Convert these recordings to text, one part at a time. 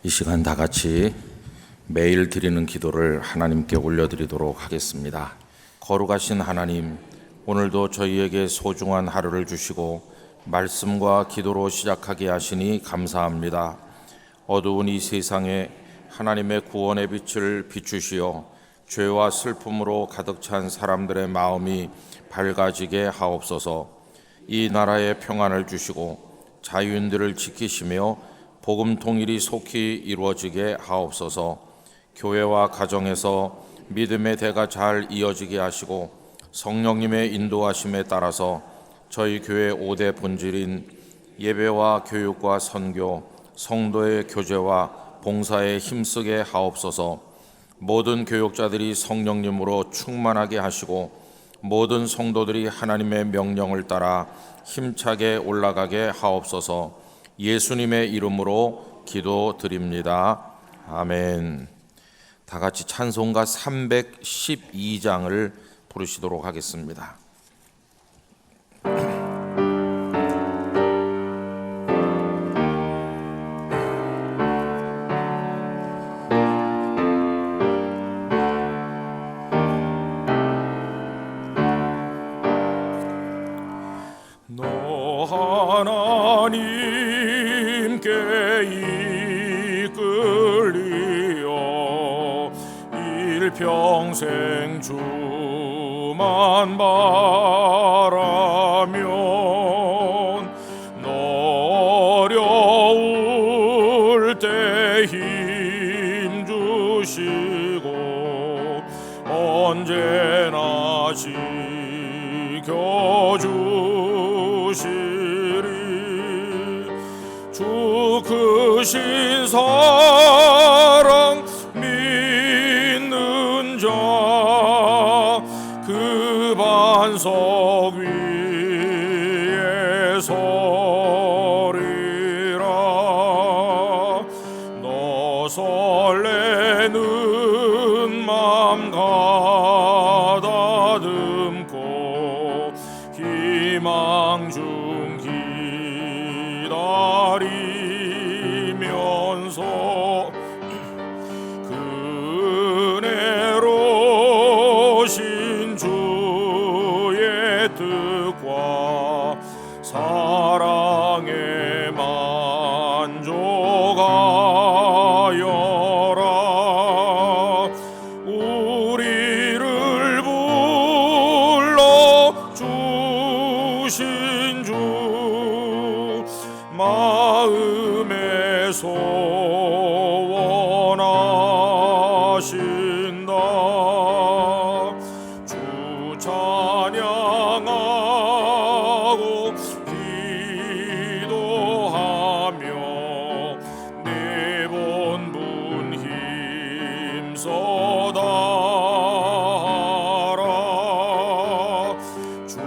이 시간 다 같이 매일 드리는 기도를 하나님께 올려드리도록 하겠습니다. 거룩하신 하나님, 오늘도 저희에게 소중한 하루를 주시고 말씀과 기도로 시작하게 하시니 감사합니다. 어두운 이 세상에 하나님의 구원의 빛을 비추시어 죄와 슬픔으로 가득 찬 사람들의 마음이 밝아지게 하옵소서. 이 나라에 평안을 주시고 자유인들을 지키시며 복음 통일이 속히 이루어지게 하옵소서. 교회와 가정에서 믿음의 대가 잘 이어지게 하시고 성령님의 인도하심에 따라서 저희 교회 5대 본질인 예배와 교육과 선교, 성도의 교제와 봉사에 힘쓰게 하옵소서. 모든 교육자들이 성령님으로 충만하게 하시고 모든 성도들이 하나님의 명령을 따라 힘차게 올라가게 하옵소서. 예수님의 이름으로 기도드립니다. 아멘. 다 같이 찬송가 312장을 부르시도록 하겠습니다. 너 하나님께 이끌리어 일평생 주만 바라면 너 어려울 때 힘 주시고 언제나 지켜주시리. 주 크신 사랑 믿는 자 그 반석 위에 서리라. 너 설레는 맘 가다듬고 희망 중 기다리면서 그네로신 주의 뜻과 사랑에 만족하여라. 우리를 불러 주신 주 마음에 소원하신다. 주 찬양하고 기도하며 내 본분 힘써 다하라. 주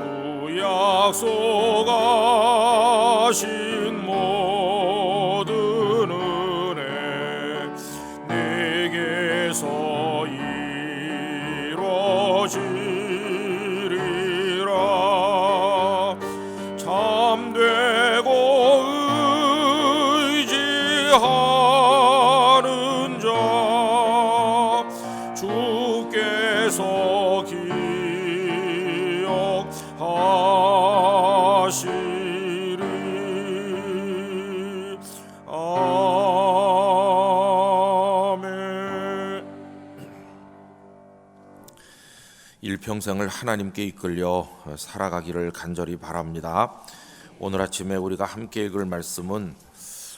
약속하신 모든 은혜 내게서 이루어지리라. 참되고 의지하는 자 주께서 기억하시리. 아멘. 일평생을 하나님께 이끌려 살아가기를 간절히 바랍니다. 오늘 아침에 우리가 함께 읽을 말씀은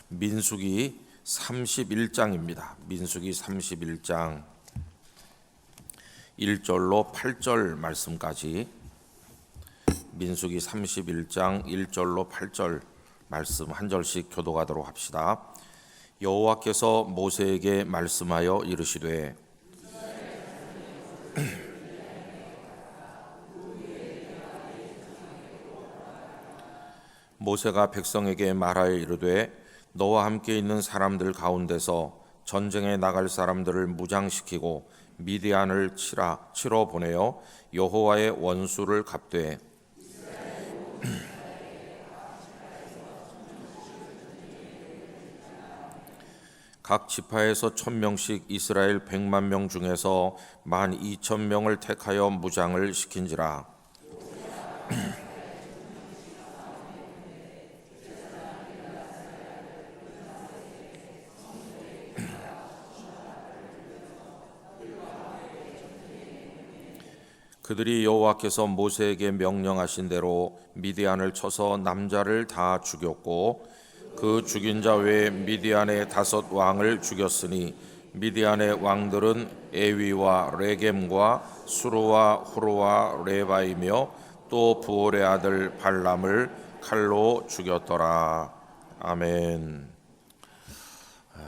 민수기 31장입니다. 민수기 31장 1절로 8절 말씀까지, 민수기 31장 1절로 8절 말씀 한 절씩 교독하도록 합시다. 여호와께서 모세에게 말씀하여 이르시되 모세가 백성에게 말하여 이르되 너와 함께 있는 사람들 가운데서 전쟁에 나갈 사람들을 무장시키고 미디안을 치러 보내어 여호와의 원수를 갚되 각 지파에서 1,000명씩 이스라엘 100만 명 중에서 12,000명을 택하여 무장을 시킨지라. 그들이 여호와께서 모세에게 명령하신 대로 미디안을 쳐서 남자를 다 죽였고 그 죽인 자 외에 미디안의 5 왕을 죽였으니 미디안의 왕들은 에위와 레겜과 수로와 후로와 레바이며 또 부올의 아들 발람을 칼로 죽였더라. 아멘.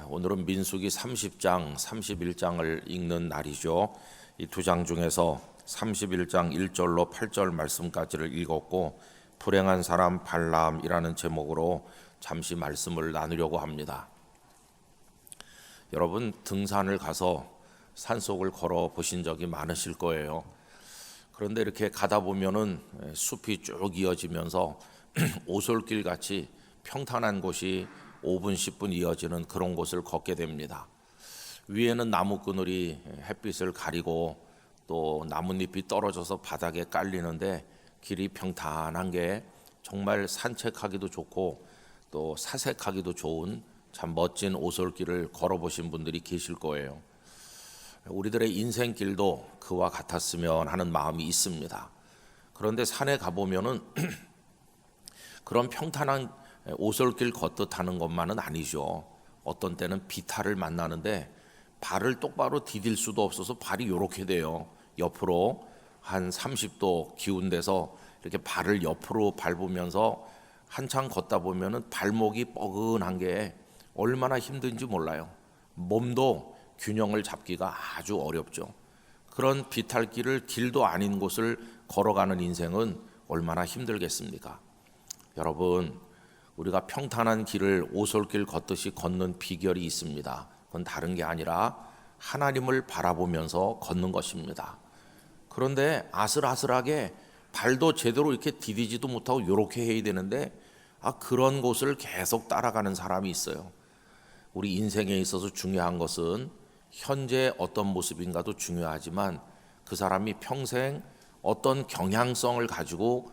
오늘은 민수기 30장, 31장을 읽는 날이죠. 이 2장 중에서 31장 1절로 8절 말씀까지를 읽었고 불행한 사람 발람이라는 제목으로 잠시 말씀을 나누려고 합니다. 여러분 등산을 가서 산속을 걸어 보신 적이 많으실 거예요. 그런데 이렇게 가다 보면은 숲이 쭉 이어지면서 오솔길 같이 평탄한 곳이 5분 10분 이어지는 그런 곳을 걷게 됩니다. 위에는 나무 그늘이 햇빛을 가리고 또 나뭇잎이 떨어져서 바닥에 깔리는데 길이 평탄한 게 정말 산책하기도 좋고 또 사색하기도 좋은 참 멋진 오솔길을 걸어보신 분들이 계실 거예요. 우리들의 인생길도 그와 같았으면 하는 마음이 있습니다. 그런데 산에 가보면은 그런 평탄한 오솔길 걷듯 하는 것만은 아니죠. 어떤 때는 비탈을 만나는데 발을 똑바로 디딜 수도 없어서 발이 이렇게 돼요. 옆으로 한 30도 기운 데서 이렇게 발을 옆으로 밟으면서 한참 걷다 보면은 발목이 뻐근한 게 얼마나 힘든지 몰라요. 몸도 균형을 잡기가 아주 어렵죠. 그런 비탈길을 길도 아닌 곳을 걸어가는 인생은 얼마나 힘들겠습니까? 여러분, 우리가 평탄한 길을 오솔길 걷듯이 걷는 비결이 있습니다. 그건 다른 게 아니라 하나님을 바라보면서 걷는 것입니다. 그런데 아슬아슬하게 발도 제대로 이렇게 디디지도 못하고 이렇게 해야 되는데 그런 곳을 계속 따라가는 사람이 있어요. 우리 인생에 있어서 중요한 것은 현재 어떤 모습인가도 중요하지만 그 사람이 평생 어떤 경향성을 가지고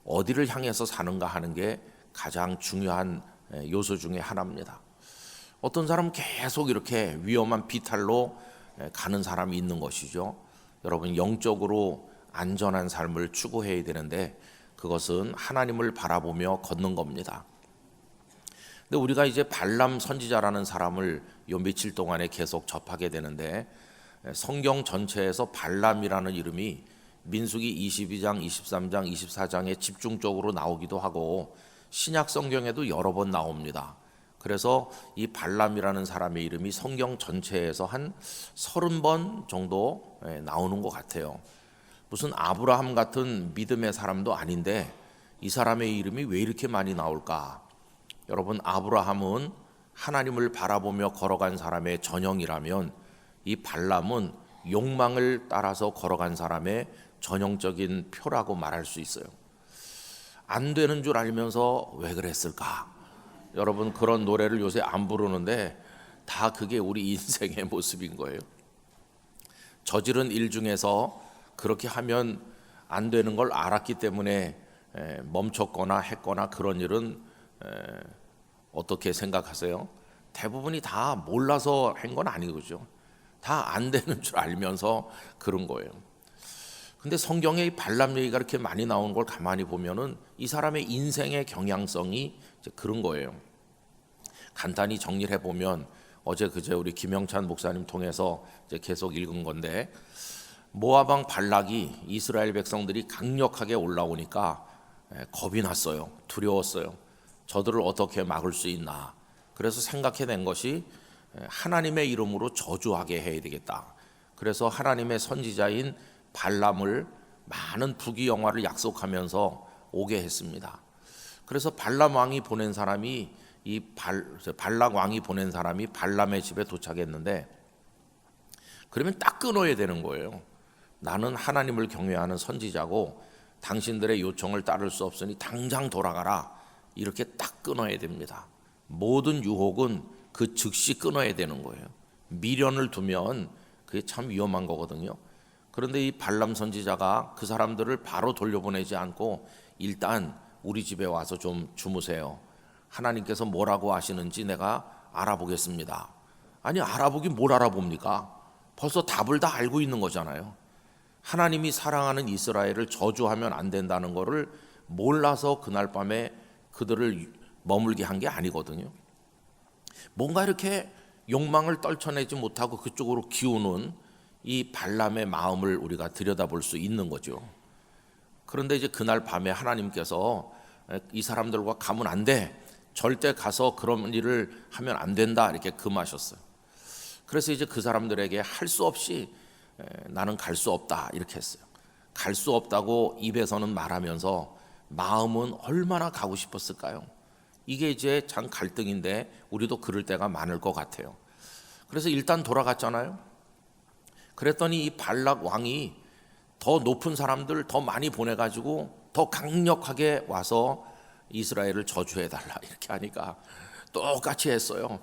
어디를 향해서 사는가 하는 게 가장 중요한 요소 중에 하나입니다. 어떤 사람은 계속 이렇게 위험한 비탈로 가는 사람이 있는 것이죠. 여러분 영적으로 안전한 삶을 추구해야 되는데 그것은 하나님을 바라보며 걷는 겁니다. 근데 우리가 이제 발람 선지자라는 사람을 요 며칠 동안에 계속 접하게 되는데 성경 전체에서 발람이라는 이름이 민수기 22장, 23장, 24장에 집중적으로 나오기도 하고 신약 성경에도 여러 번 나옵니다. 그래서 이 발람이라는 사람의 이름이 성경 전체에서 한 30번 정도 나오는 것 같아요. 무슨 아브라함 같은 믿음의 사람도 아닌데 이 사람의 이름이 왜 이렇게 많이 나올까? 여러분 아브라함은 하나님을 바라보며 걸어간 사람의 전형이라면 이 발람은 욕망을 따라서 걸어간 사람의 전형적인 표라고 말할 수 있어요. 안 되는 줄 알면서 왜 그랬을까? 여러분 그런 노래를 요새 안 부르는데 다 그게 우리 인생의 모습인 거예요. 저지른 일 중에서 그렇게 하면 안 되는 걸 알았기 때문에 멈췄거나 했거나 그런 일은 어떻게 생각하세요? 대부분이 다 몰라서 한 건 아니죠. 다 안 되는 줄 알면서 그런 거예요. 근데 성경에 이 발람 얘기가 이렇게 많이 나오는 걸 가만히 보면은 이 사람의 인생의 경향성이 이제 그런 거예요. 간단히 정리를 해보면 어제 그제 우리 김영찬 목사님 통해서 이제 계속 읽은 건데 모압 왕 발락이 이스라엘 백성들이 강력하게 올라오니까 겁이 났어요. 두려웠어요. 저들을 어떻게 막을 수 있나. 그래서 생각해낸 것이 하나님의 이름으로 저주하게 해야 되겠다. 그래서 하나님의 선지자인 발람을 많은 부귀영화를 약속하면서 오게 했습니다. 그래서 발람 왕이 보낸 사람이 발락 왕이 보낸 사람이 발람의 집에 도착했는데 그러면 딱 끊어야 되는 거예요. 나는 하나님을 경외하는 선지자고 당신들의 요청을 따를 수 없으니 당장 돌아가라. 이렇게 딱 끊어야 됩니다. 모든 유혹은 그 즉시 끊어야 되는 거예요. 미련을 두면 그게 참 위험한 거거든요. 그런데 이 발람 선지자가 그 사람들을 바로 돌려보내지 않고 일단 우리 집에 와서 좀 주무세요. 하나님께서 뭐라고 하시는지 내가 알아보겠습니다. 아니, 알아보긴 뭘 알아봅니까? 벌써 답을 다 알고 있는 거잖아요. 하나님이 사랑하는 이스라엘을 저주하면 안 된다는 거를 몰라서 그날 밤에 그들을 머물게 한 게 아니거든요. 뭔가 이렇게 욕망을 떨쳐내지 못하고 그쪽으로 기우는 이 발람의 마음을 우리가 들여다볼 수 있는 거죠. 그런데 이제 그날 밤에 하나님께서 이 사람들과 가면 안 돼, 절대 가서 그런 일을 하면 안 된다, 이렇게 금하셨어요. 그래서 이제 그 사람들에게 할 수 없이 나는 갈 수 없다, 이렇게 했어요. 갈 수 없다고 입에서는 말하면서 마음은 얼마나 가고 싶었을까요? 이게 이제 참 갈등인데 우리도 그럴 때가 많을 것 같아요. 그래서 일단 돌아갔잖아요. 그랬더니 이 발락 왕이 더 높은 사람들 더 많이 보내가지고 더 강력하게 와서 이스라엘을 저주해달라, 이렇게 하니까 똑같이 했어요.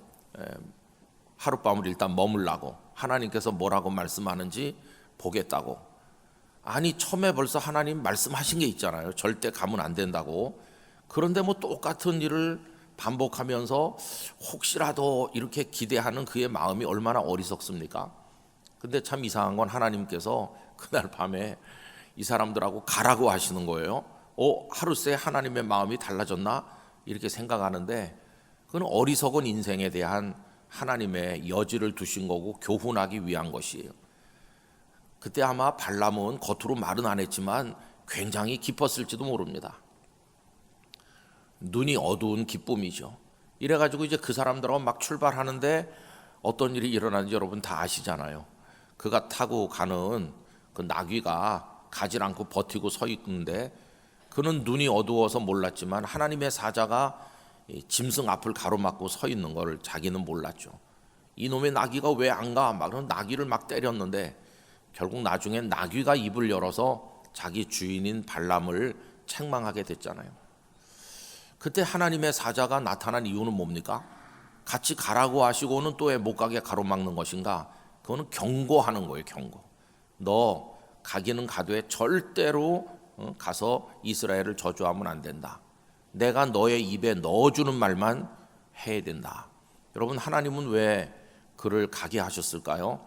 하룻밤을 일단 머물라고, 하나님께서 뭐라고 말씀하는지 보겠다고. 아니, 처음에 벌써 하나님 말씀하신 게 있잖아요. 절대 가면 안 된다고. 그런데 뭐 똑같은 일을 반복하면서 혹시라도 이렇게 기대하는 그의 마음이 얼마나 어리석습니까? 근데 참 이상한 건 하나님께서 그날 밤에 이 사람들하고 가라고 하시는 거예요. 하루새 하나님의 마음이 달라졌나? 이렇게 생각하는데 그건 어리석은 인생에 대한 하나님의 여지를 두신 거고 교훈하기 위한 것이에요. 그때 아마 발람은 겉으로 말은 안 했지만 굉장히 기뻤을지도 모릅니다. 눈이 어두운 기쁨이죠. 이래가지고 이제 그 사람들하고 막 출발하는데 어떤 일이 일어나는지 여러분 다 아시잖아요. 그가 타고 가는 그 나귀가 가지 않고 버티고 서 있는데 그는 눈이 어두워서 몰랐지만 하나님의 사자가 짐승 앞을 가로막고 서 있는 걸 자기는 몰랐죠. 이놈의 나귀가 왜 안 가? 막 그런 나귀를 막 때렸는데 결국 나중엔 나귀가 입을 열어서 자기 주인인 발람을 책망하게 됐잖아요. 그때 하나님의 사자가 나타난 이유는 뭡니까? 같이 가라고 하시고는 또 왜 못 가게 가로막는 것인가? 그거는 경고하는 거예요. 경고. 너 가기는 가되 절대로 가서 이스라엘을 저주하면 안 된다. 내가 너의 입에 넣어주는 말만 해야 된다. 여러분, 하나님은 왜 그를 가게 하셨을까요?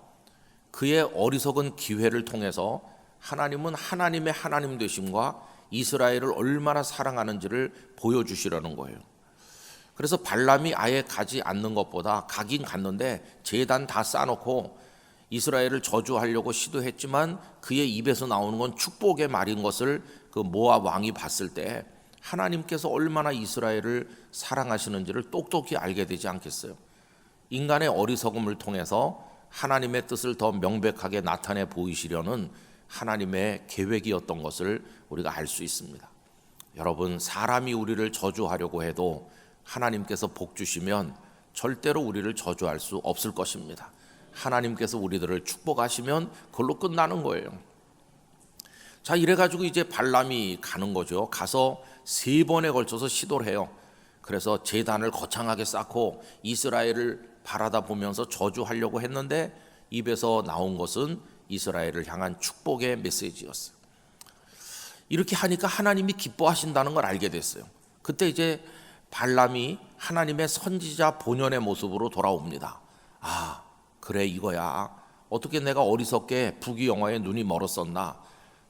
그의 어리석은 기회를 통해서 하나님은 하나님의 하나님 되심과 이스라엘을 얼마나 사랑하는지를 보여주시려는 거예요. 그래서 발람이 아예 가지 않는 것보다 가긴 갔는데 제단 다 쌓아놓고 이스라엘을 저주하려고 시도했지만 그의 입에서 나오는 건 축복의 말인 것을 그 모압 왕이 봤을 때 하나님께서 얼마나 이스라엘을 사랑하시는지를 똑똑히 알게 되지 않겠어요? 인간의 어리석음을 통해서 하나님의 뜻을 더 명백하게 나타내 보이시려는 하나님의 계획이었던 것을 우리가 알 수 있습니다. 여러분, 사람이 우리를 저주하려고 해도 하나님께서 복 주시면 절대로 우리를 저주할 수 없을 것입니다. 하나님께서 우리들을 축복하시면 그걸로 끝나는 거예요. 자, 이래가지고 이제 발람이 가는 거죠. 가서 3번에 걸쳐서 시도를 해요. 그래서 제단을 거창하게 쌓고 이스라엘을 바라다 보면서 저주하려고 했는데 입에서 나온 것은 이스라엘을 향한 축복의 메시지였어요. 이렇게 하니까 하나님이 기뻐하신다는 걸 알게 됐어요. 그때 이제 발람이 하나님의 선지자 본연의 모습으로 돌아옵니다. 아, 그래, 이거야. 어떻게 내가 어리석게 부귀영화에 눈이 멀었었나.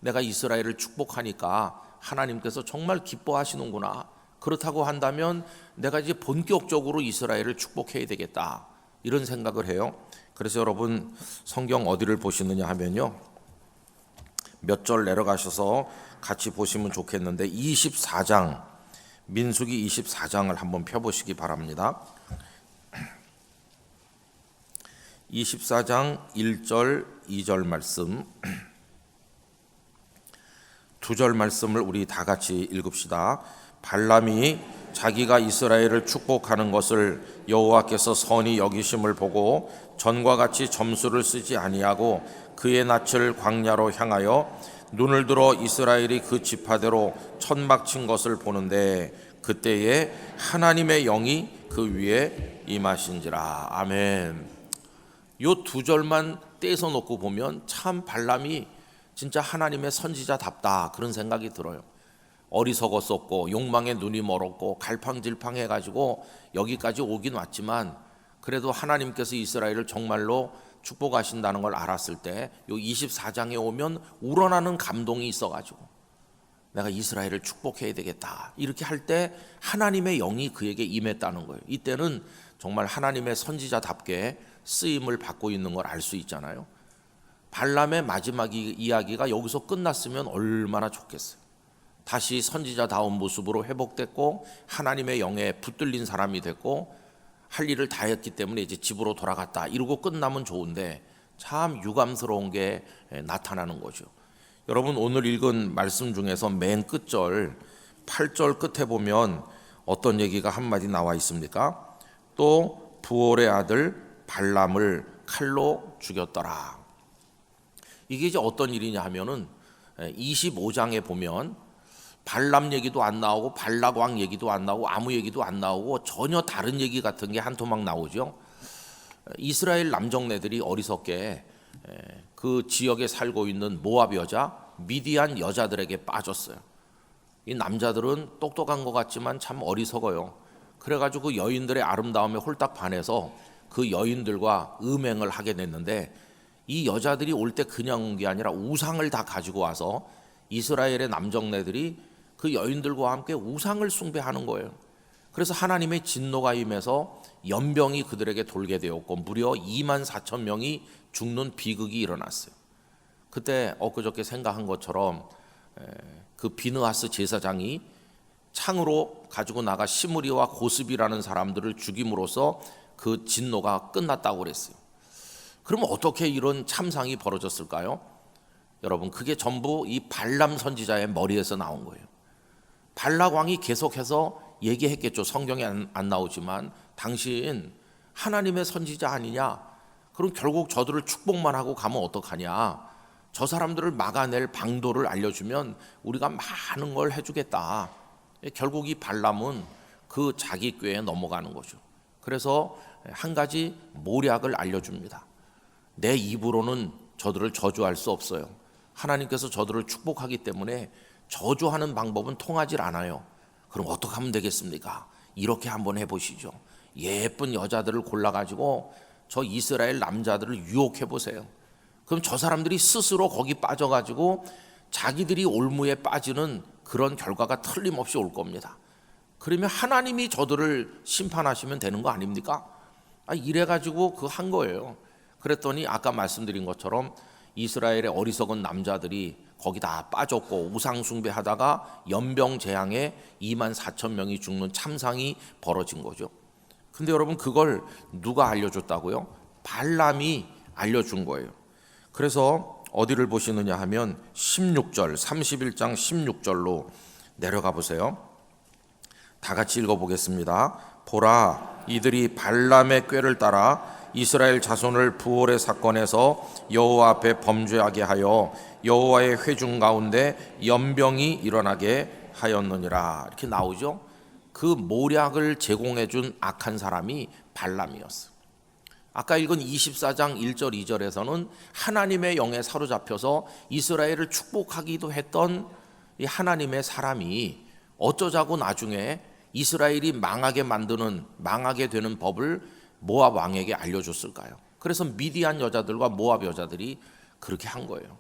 내가 이스라엘을 축복하니까 하나님께서 정말 기뻐하시는구나. 그렇다고 한다면 내가 이제 본격적으로 이스라엘을 축복해야 되겠다, 이런 생각을 해요. 그래서 여러분, 성경 어디를 보시느냐 하면요, 몇 절 내려가셔서 같이 보시면 좋겠는데 24장, 민수기 24장을 한번 펴보시기 바랍니다. 24장 1절 2절 말씀, 2절 말씀을 우리 다 같이 읽읍시다. 발람이 자기가 이스라엘을 축복하는 것을 여호와께서 선히 여기심을 보고 전과 같이 점수를 쓰지 아니하고 그의 낯을 광야로 향하여 눈을 들어 이스라엘이 그 지파대로 천막 친 것을 보는데 그때에 하나님의 영이 그 위에 임하신지라. 아멘. 요 두 절만 떼서 놓고 보면 참 발람이 진짜 하나님의 선지자답다 그런 생각이 들어요. 어리석었었고 욕망에 눈이 멀었고 갈팡질팡해가지고 여기까지 오긴 왔지만 그래도 하나님께서 이스라엘을 정말로 축복하신다는 걸 알았을 때 요 24장에 오면 우러나는 감동이 있어가지고 내가 이스라엘을 축복해야 되겠다 이렇게 할 때 하나님의 영이 그에게 임했다는 거예요. 이때는 정말 하나님의 선지자답게 쓰임을 받고 있는 걸 알 수 있잖아요. 발람의 마지막 이야기가 여기서 끝났으면 얼마나 좋겠어요. 다시 선지자다운 모습으로 회복됐고 하나님의 영에 붙들린 사람이 됐고 할 일을 다 했기 때문에 이제 집으로 돌아갔다 이러고 끝나면 좋은데 참 유감스러운 게 나타나는 거죠. 여러분 오늘 읽은 말씀 중에서 맨 끝절 8절 끝에 보면 어떤 얘기가 한마디 나와 있습니까? 또 부올의 아들 발람을 칼로 죽였더라. 이게 이제 어떤 일이냐 하면은 25장에 보면 발람 얘기도 안 나오고 발락 왕 얘기도 안 나오고 아무 얘기도 안 나오고 전혀 다른 얘기 같은 게 한 토막 나오죠. 이스라엘 남정네들이 어리석게 그 지역에 살고 있는 모압 여자 미디안 여자들에게 빠졌어요. 이 남자들은 똑똑한 것 같지만 참 어리석어요. 그래가지고 그 여인들의 아름다움에 홀딱 반해서 그 여인들과 음행을 하게 됐는데 이 여자들이 올 때 그냥 온 게 아니라 우상을 다 가지고 와서 이스라엘의 남정네들이 그 여인들과 함께 우상을 숭배하는 거예요. 그래서 하나님의 진노가 임해서 연병이 그들에게 돌게 되었고 무려 2만 4천 명이 죽는 비극이 일어났어요. 그때 엊그저께 생각한 것처럼 그 비느하스 제사장이 창으로 가지고 나가 시므리와 고스비라는 사람들을 죽임으로써 그 진노가 끝났다고 그랬어요. 그러면 어떻게 이런 참상이 벌어졌을까요? 여러분 그게 전부 이 발람 선지자의 머리에서 나온 거예요. 발락 왕이 계속해서 얘기했겠죠. 성경에 안 나오지만 당신 하나님의 선지자 아니냐? 그럼 결국 저들을 축복만 하고 가면 어떡하냐? 저 사람들을 막아낼 방도를 알려주면 우리가 많은 걸 해주겠다. 결국 이 발람은 그 자기 꾀에 넘어가는 거죠. 그래서 한 가지 모략을 알려줍니다. 내 입으로는 저들을 저주할 수 없어요. 하나님께서 저들을 축복하기 때문에 저주하는 방법은 통하질 않아요. 그럼 어떻게 하면 되겠습니까? 이렇게 한번 해보시죠. 예쁜 여자들을 골라가지고 저 이스라엘 남자들을 유혹해 보세요. 그럼 저 사람들이 스스로 거기 빠져가지고 자기들이 올무에 빠지는 그런 결과가 틀림없이 올 겁니다. 그러면 하나님이 저들을 심판하시면 되는 거 아닙니까? 이래가지고 그 한 거예요. 그랬더니 아까 말씀드린 것처럼 이스라엘의 어리석은 남자들이 거기 다 빠졌고 우상 숭배하다가 연병 재앙에 2만 4천 명이 죽는 참상이 벌어진 거죠. 근데 여러분 그걸 누가 알려줬다고요? 발람이 알려준 거예요. 그래서 어디를 보시느냐 하면 16절 31장 16절로 내려가 보세요. 다 같이 읽어보겠습니다. 보라 이들이 발람의 꾀를 따라 이스라엘 자손을 부올의 사건에서 여호와 앞에 범죄하게 하여 여호와의 회중 가운데 연병이 일어나게 하였느니라. 이렇게 나오죠. 그 모략을 제공해 준 악한 사람이 발람이었어요. 아까 읽은 24장 1절 2절에서는 하나님의 영에 사로잡혀서 이스라엘을 축복하기도 했던 이 하나님의 사람이 어쩌자고 나중에 이스라엘이 망하게 되는 법을 모압 왕에게 알려줬을까요? 그래서 미디안 여자들과 모압 여자들이 그렇게 한 거예요.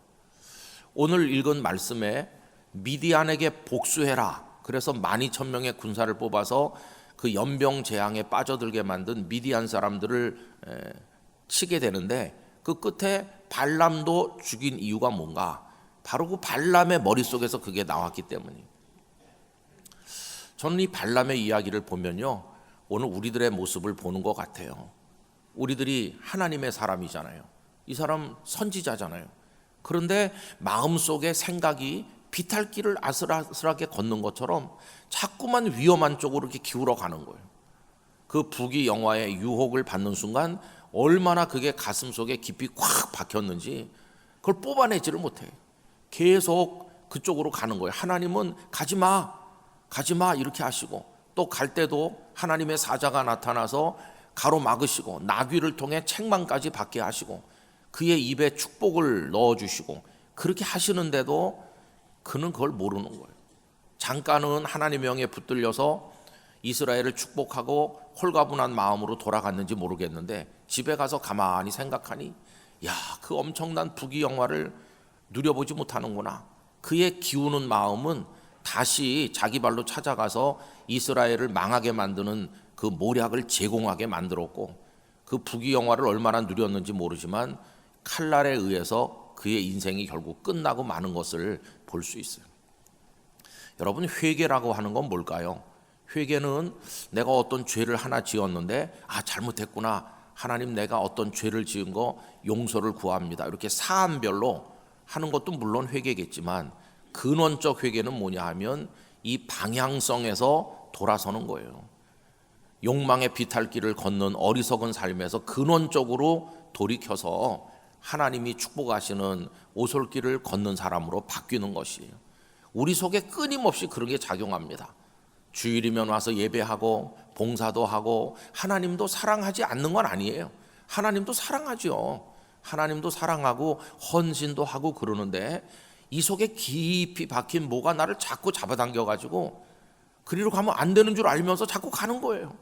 오늘 읽은 말씀에 미디안에게 복수해라. 그래서 12,000명의 군사를 뽑아서 그 연병 재앙에 빠져들게 만든 미디안 사람들을 치게 되는데 그 끝에 발람도 죽인 이유가 뭔가? 바로 그 발람의 머릿속에서 그게 나왔기 때문이에요. 저는 이 발람의 이야기를 보면요, 오늘 우리들의 모습을 보는 것 같아요. 우리들이 하나님의 사람이잖아요. 이 사람 선지자잖아요. 그런데 마음속에 생각이 비탈길을 아슬아슬하게 걷는 것처럼 자꾸만 위험한 쪽으로 이렇게 기울어 가는 거예요. 그 부귀영화의 유혹을 받는 순간 얼마나 그게 가슴속에 깊이 콱 박혔는지 그걸 뽑아내지를 못해요. 계속 그쪽으로 가는 거예요. 하나님은 가지마 이렇게 하시고 또 갈 때도 하나님의 사자가 나타나서 가로막으시고 나귀를 통해 책망까지 받게 하시고 그의 입에 축복을 넣어주시고 그렇게 하시는데도 그는 그걸 모르는 거예요. 잠깐은 하나님의 영에 붙들려서 이스라엘을 축복하고 홀가분한 마음으로 돌아갔는지 모르겠는데 집에 가서 가만히 생각하니 야, 그 엄청난 부귀 영화를 누려보지 못하는구나. 그의 기우는 마음은 다시 자기 발로 찾아가서 이스라엘을 망하게 만드는 그 모략을 제공하게 만들었고 그 부귀 영화를 얼마나 누렸는지 모르지만 칼날에 의해서 그의 인생이 결국 끝나고 마는 것을 볼 수 있어요. 여러분, 회개라고 하는 건 뭘까요? 회개는 내가 어떤 죄를 하나 지었는데 잘못했구나. 하나님, 내가 어떤 죄를 지은 거 용서를 구합니다. 이렇게 사안별로 하는 것도 물론 회개겠지만 근원적 회개는 뭐냐 하면 이 방향성에서 돌아서는 거예요. 욕망의 비탈길을 걷는 어리석은 삶에서 근원적으로 돌이켜서 하나님이 축복하시는 오솔길을 걷는 사람으로 바뀌는 것이에요. 우리 속에 끊임없이 그런 게 작용합니다. 주일이면 와서 예배하고 봉사도 하고 하나님도 사랑하지 않는 건 아니에요. 하나님도 사랑하죠. 하나님도 사랑하고 헌신도 하고 그러는데 이 속에 깊이 박힌 뭐가 나를 자꾸 잡아당겨가지고 그리로 가면 안 되는 줄 알면서 자꾸 가는 거예요.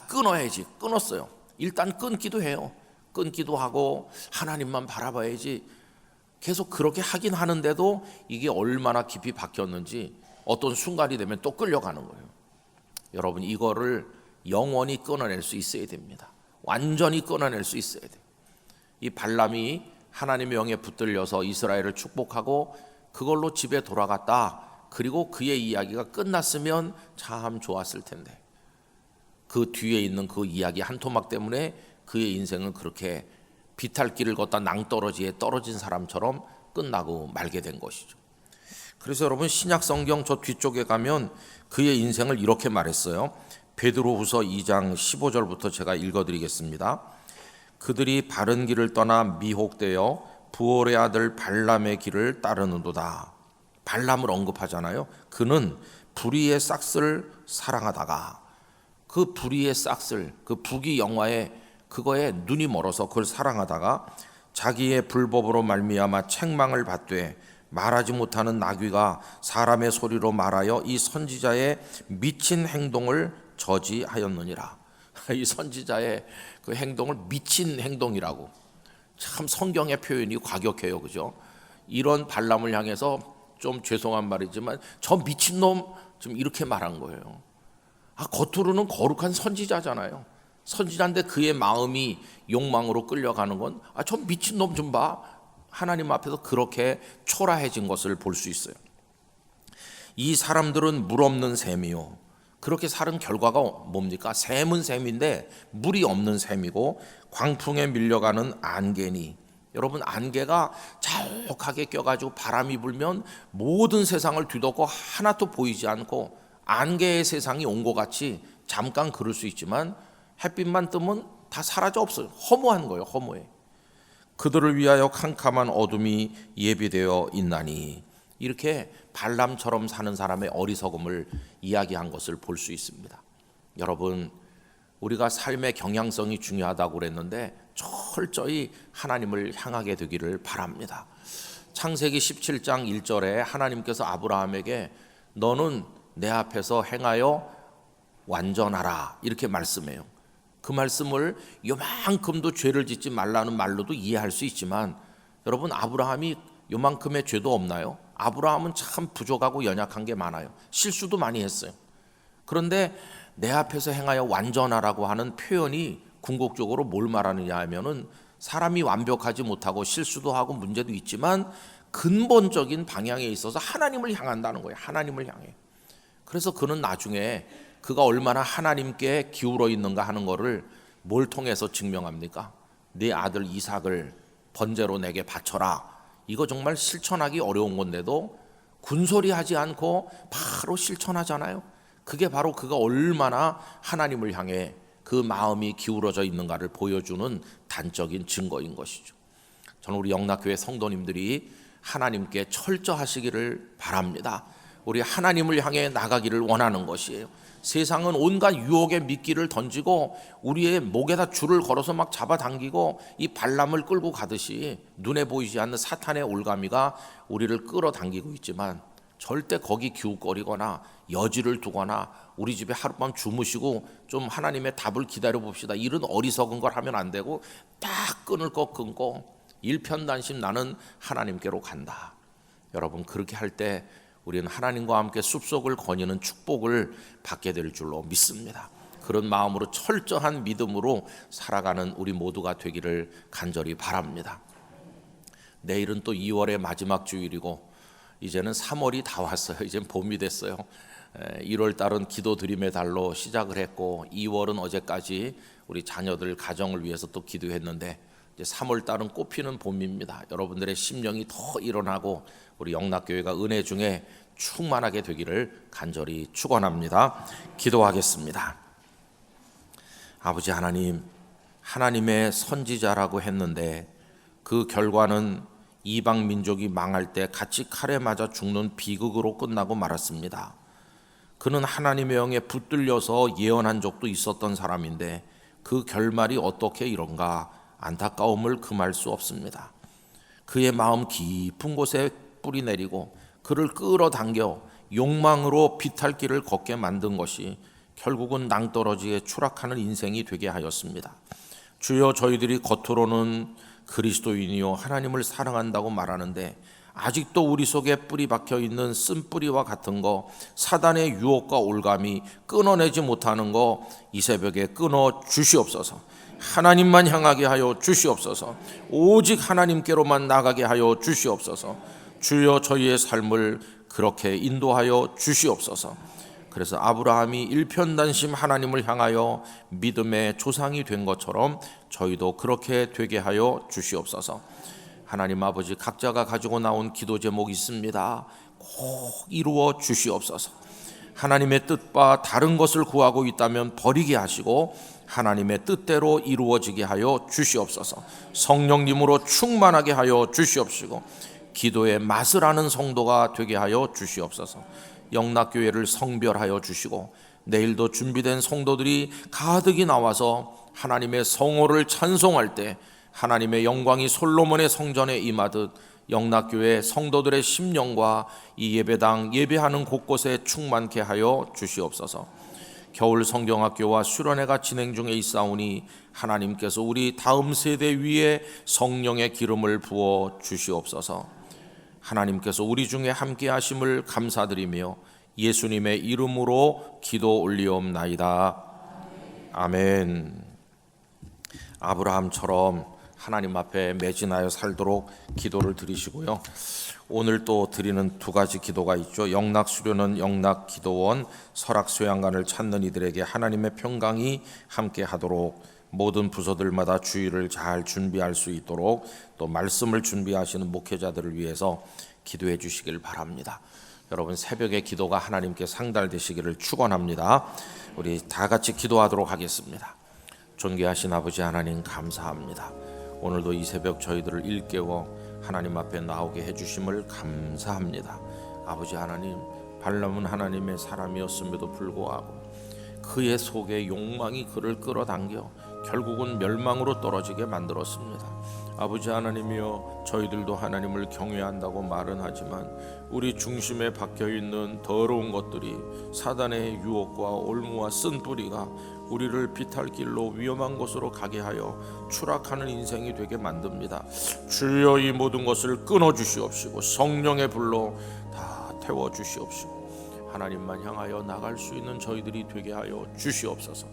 끊어야지. 끊었어요. 일단 끊기도 해요. 끊기도 하고 하나님만 바라봐야지. 계속 그렇게 하긴 하는데도 이게 얼마나 깊이 박혔는지 어떤 순간이 되면 또 끌려가는 거예요. 여러분, 이거를 영원히 끊어낼 수 있어야 됩니다. 완전히 끊어낼 수 있어야 돼요. 이 발람이 하나님의 영에 붙들려서 이스라엘을 축복하고 그걸로 집에 돌아갔다. 그리고 그의 이야기가 끝났으면 참 좋았을 텐데 그 뒤에 있는 그 이야기 한 토막 때문에 그의 인생은 그렇게 비탈길을 걷다 낭떠러지에 떨어진 사람처럼 끝나고 말게 된 것이죠. 그래서 여러분, 신약 성경 저 뒤쪽에 가면 그의 인생을 이렇게 말했어요. 베드로후서 2장 15절부터 제가 읽어드리겠습니다. 그들이 바른 길을 떠나 미혹되어 부올의 아들 발람의 길을 따르는도다. 발람을 언급하잖아요. 그는 불의의 싹스를 사랑하다가 그 불의의 싹슬, 그 부귀 영화에 그거에 눈이 멀어서 그걸 사랑하다가 자기의 불법으로 말미암아 책망을 받되 말하지 못하는 나귀가 사람의 소리로 말하여 이 선지자의 미친 행동을 저지하였느니라. 이 선지자의 그 행동을 미친 행동이라고. 참 성경의 표현이 과격해요, 그죠? 이런 발람을 향해서 좀 죄송한 말이지만 저 미친놈 좀 이렇게 말한 거예요. 겉으로는 거룩한 선지자잖아요. 선지자인데 그의 마음이 욕망으로 끌려가는 건 저 미친놈 좀 봐. 하나님 앞에서 그렇게 초라해진 것을 볼 수 있어요. 이 사람들은 물 없는 샘이요. 그렇게 살은 결과가 뭡니까? 샘은 샘인데 물이 없는 샘이고 광풍에 밀려가는 안개니. 여러분, 안개가 자욱하게 껴가지고 바람이 불면 모든 세상을 뒤덮고 하나도 보이지 않고 안개의 세상이 온 것 같이 잠깐 그럴 수 있지만 햇빛만 뜨면 다 사라져 없어요. 허무한 거예요. 허무해. 그들을 위하여 캄캄한 어둠이 예비되어 있나니. 이렇게 발람처럼 사는 사람의 어리석음을 이야기한 것을 볼 수 있습니다. 여러분, 우리가 삶의 경향성이 중요하다고 그랬는데 철저히 하나님을 향하게 되기를 바랍니다. 창세기 17장 1절에 하나님께서 아브라함에게 너는 내 앞에서 행하여 완전하라 이렇게 말씀해요. 그 말씀을 요만큼도 죄를 짓지 말라는 말로도 이해할 수 있지만 여러분, 아브라함이 요만큼의 죄도 없나요? 아브라함은 참 부족하고 연약한 게 많아요. 실수도 많이 했어요. 그런데 내 앞에서 행하여 완전하라고 하는 표현이 궁극적으로 뭘 말하느냐 하면은 사람이 완벽하지 못하고 실수도 하고 문제도 있지만 근본적인 방향에 있어서 하나님을 향한다는 거예요. 하나님을 향해. 그래서 그는 나중에 그가 얼마나 하나님께 기울어 있는가 하는 것을 뭘 통해서 증명합니까? 네 아들 이삭을 번제로 내게 바쳐라. 이거 정말 실천하기 어려운 건데도 군소리하지 않고 바로 실천하잖아요. 그게 바로 그가 얼마나 하나님을 향해 그 마음이 기울어져 있는가를 보여주는 단적인 증거인 것이죠. 저는 우리 영락교회 성도님들이 하나님께 철저하시기를 바랍니다. 우리 하나님을 향해 나가기를 원하는 것이에요. 세상은 온갖 유혹의 미끼를 던지고 우리의 목에다 줄을 걸어서 막 잡아당기고 이 발람을 끌고 가듯이 눈에 보이지 않는 사탄의 올가미가 우리를 끌어당기고 있지만 절대 거기 기웃거리거나 여지를 두거나 우리 집에 하룻밤 주무시고 좀 하나님의 답을 기다려 봅시다, 이런 어리석은 걸 하면 안 되고 딱 끊을 거 끊고 일편단심 나는 하나님께로 간다. 여러분, 그렇게 할 때 우리는 하나님과 함께 숲속을 거니는 축복을 받게 될 줄로 믿습니다. 그런 마음으로 철저한 믿음으로 살아가는 우리 모두가 되기를 간절히 바랍니다. 내일은 또 2월의 마지막 주일이고 이제는 3월이 다 왔어요. 이제 봄이 됐어요. 1월 달은 기도 드림의 달로 시작을 했고 2월은 어제까지 우리 자녀들 가정을 위해서 또 기도했는데 이제 3월 달은 꽃피는 봄입니다. 여러분들의 심령이 더 일어나고 우리 영락교회가 은혜 중에 충만하게 되기를 간절히 축원합니다. 기도하겠습니다. 아버지 하나님, 하나님의 선지자라고 했는데 그 결과는 이방 민족이 망할 때 같이 칼에 맞아 죽는 비극으로 끝나고 말았습니다. 그는 하나님의 영에 붙들려서 예언한 적도 있었던 사람인데 그 결말이 어떻게 이런가 안타까움을 금할 수 없습니다. 그의 마음 깊은 곳에 뿌리 내리고 그를 끌어당겨 욕망으로 비탈길을 걷게 만든 것이 결국은 낭떠러지에 추락하는 인생이 되게 하였습니다. 주여, 저희들이 겉으로는 그리스도인이요 하나님을 사랑한다고 말하는데 아직도 우리 속에 뿌리 박혀 있는 쓴뿌리와 같은 거, 사단의 유혹과 올감이 끊어내지 못하는 거 이 새벽에 끊어 주시옵소서. 하나님만 향하게 하여 주시옵소서. 오직 하나님께로만 나가게 하여 주시옵소서. 주여, 저희의 삶을 그렇게 인도하여 주시옵소서. 그래서 아브라함이 일편단심 하나님을 향하여 믿음의 조상이 된 것처럼 저희도 그렇게 되게 하여 주시옵소서. 하나님 아버지, 각자가 가지고 나온 기도 제목이 있습니다. 꼭 이루어 주시옵소서. 하나님의 뜻과 다른 것을 구하고 있다면 버리게 하시고 하나님의 뜻대로 이루어지게 하여 주시옵소서. 성령님으로 충만하게 하여 주시옵시고 기도의 맛을 아는 성도가 되게 하여 주시옵소서. 영락교회를 성별하여 주시고 내일도 준비된 성도들이 가득히 나와서 하나님의 성호를 찬송할 때 하나님의 영광이 솔로몬의 성전에 임하듯 영락교회 성도들의 심령과 이 예배당 예배하는 곳곳에 충만케 하여 주시옵소서. 겨울 성경학교와 수련회가 진행 중에 있사오니 하나님께서 우리 다음 세대 위에 성령의 기름을 부어 주시옵소서. 하나님께서 우리 중에 함께 하심을 감사드리며 예수님의 이름으로 기도 올리옵나이다. 아멘. 아브라함처럼 하나님 앞에 매진하여 살도록 기도를 드리시고요. 오늘 또 드리는 두 가지 기도가 있죠. 영락수련은 영락기도원 설악수양관을 찾는 이들에게 하나님의 평강이 함께 하도록, 모든 부서들마다 주일을 잘 준비할 수 있도록, 또 말씀을 준비하시는 목회자들을 위해서 기도해 주시길 바랍니다. 여러분, 새벽의 기도가 하나님께 상달되시기를 축원합니다. 우리 다 같이 기도하도록 하겠습니다. 존귀하신 아버지 하나님, 감사합니다. 오늘도 이 새벽 저희들을 일깨워 하나님 앞에 나오게 해주심을 감사합니다. 아버지 하나님, 발람은 하나님의 사람이었음에도 불구하고 그의 속에 욕망이 그를 끌어당겨 결국은 멸망으로 떨어지게 만들었습니다. 아버지 하나님이여, 저희들도 하나님을 경외한다고 말은 하지만 우리 중심에 박혀있는 더러운 것들이 사단의 유혹과 올무와 쓴뿌리가 우리를 비탈길로 위험한 곳으로 가게 하여 추락하는 인생이 되게 만듭니다. 주여, 이 모든 것을 끊어주시옵시고 성령의 불로 다 태워주시옵시고 하나님만 향하여 나갈 수 있는 저희들이 되게 하여 주시옵소서.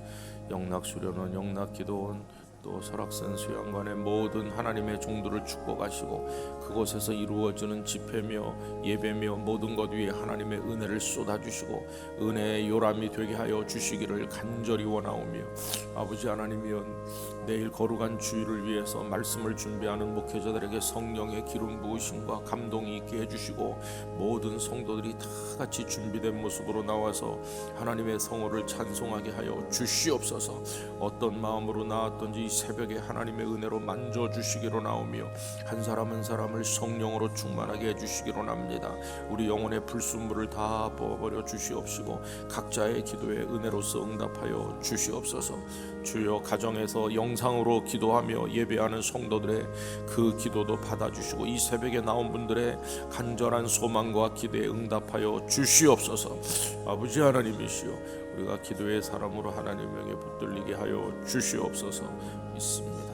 영락수련원, 영락기도원, 또 설악산 수양관의 모든 하나님의 종들을 축복하시고 그곳에서 이루어지는 집회며 예배며 모든 것 위에 하나님의 은혜를 쏟아주시고 은혜의 요람이 되게 하여 주시기를 간절히 원하오며, 아버지 하나님이여, 내일 거룩한 주일을 위해서 말씀을 준비하는 목회자들에게 성령의 기름 부으심과 감동이 있게 해주시고 모든 성도들이 다 같이 준비된 모습으로 나와서 하나님의 성호를 찬송하게 하여 주시옵소서. 어떤 마음으로 나왔던지 이 새벽에 하나님의 은혜로 만져주시기로 나오며 한 사람 한 사람을 성령으로 충만하게 해주시기로 납니다. 우리 영혼의 불순물을 다 부어버려 주시옵시고 각자의 기도에 은혜로서 응답하여 주시옵소서. 주여, 가정에서 영상으로 기도하며 예배하는 성도들의 그 기도도 받아주시고 이 새벽에 나온 분들의 간절한 소망과 기대에 응답하여 주시옵소서. 아버지 하나님이시여, 우리가 기도의 사람으로 하나님 명에 붙들리게 하여 주시옵소서. 믿습니다.